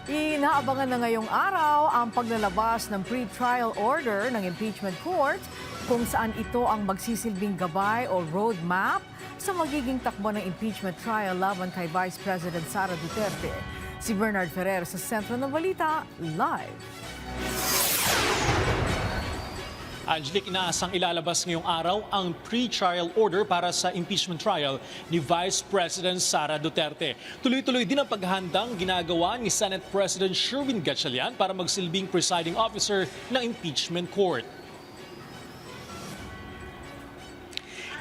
Inaabangan na ngayong araw ang paglalabas ng pre-trial order ng impeachment court kung saan ito ang magsisilbing gabay o roadmap sa magiging takbo ng impeachment trial laban kay Vice President Sara Duterte. Si Bernard Ferrer sa Sentro ng Balita, live. Angelique, inaasang ilalabas ngayong araw ang pre-trial order para sa impeachment trial ni Vice President Sara Duterte. Tuloy-tuloy din ang paghahandang ginagawa ni Senate President Sherwin Gatchalian para magsilbing presiding officer ng impeachment court.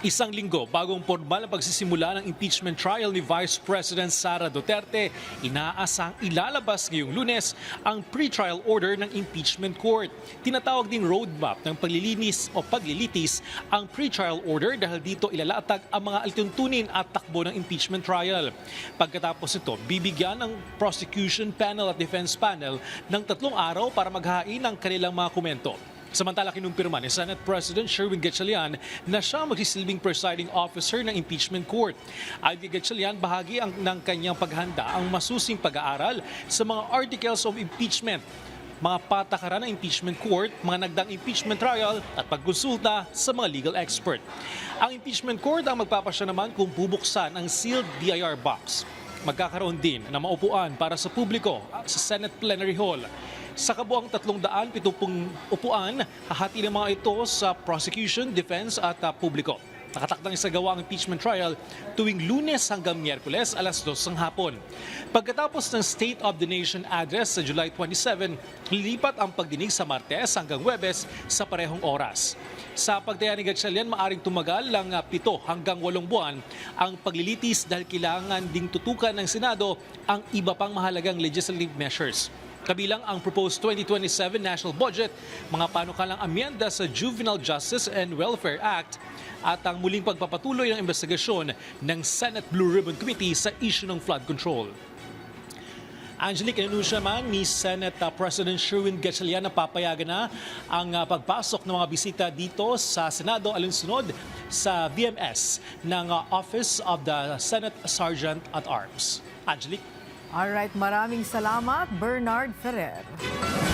Isang linggo bagong formal ang pagsisimula ng impeachment trial ni Vice President Sara Duterte, inaasang ilalabas ngayong Lunes ang pre-trial order ng impeachment court. Tinatawag ding roadmap ng paglilinis o paglilitis ang pre-trial order dahil dito ilalatag ang mga alituntunin at takbo ng impeachment trial. Pagkatapos ito, bibigyan ng prosecution panel at defense panel ng 3 araw para maghain ng kanilang mga komento. Samantala, kinumpirma ni Senate President Sherwin Gatchalian na siya magsisilbing presiding officer ng impeachment court. Ayon kay Gatchalian, bahagi ng kanyang paghanda ang masusing pag-aaral sa mga articles of impeachment, mga patakaran ng impeachment court, mga nagdaang impeachment trial at pagkonsulta sa mga legal expert. Ang impeachment court ang magpapasya naman kung bubuksan ang sealed BIR box. Magkakaroon din ng maupuan para sa publiko sa Senate Plenary Hall. Sa kabuang 370 upuan, hahati ng mga ito sa prosecution, defense at publiko. Nakatakdang isagawa ang impeachment trial tuwing Lunes hanggang Miyerkules alas 2 ng hapon. Pagkatapos ng State of the Nation address sa July 27, lilipat ang pagdinig sa Martes hanggang Huwebes sa parehong oras. Sa pagtaya ni Gatchalian, maaring tumagal lang 7 hanggang 8 buwan ang paglilitis dahil kailangan ding tutukan ng Senado ang iba pang mahalagang legislative measures. Kabilang ang proposed 2027 national budget, mga panukalang amyenda sa Juvenile Justice and Welfare Act at ang muling pagpapatuloy ng investigasyon ng Senate Blue Ribbon Committee sa issue ng flood control. Angelique, inanunsya man ni Senate President Sherwin Gatchalian na papayagan na ang pagpasok ng mga bisita dito sa Senado alinsunod sa VMS ng Office of the Senate Sergeant at Arms. Angelique. Alright, maraming salamat, Bernard Ferrer.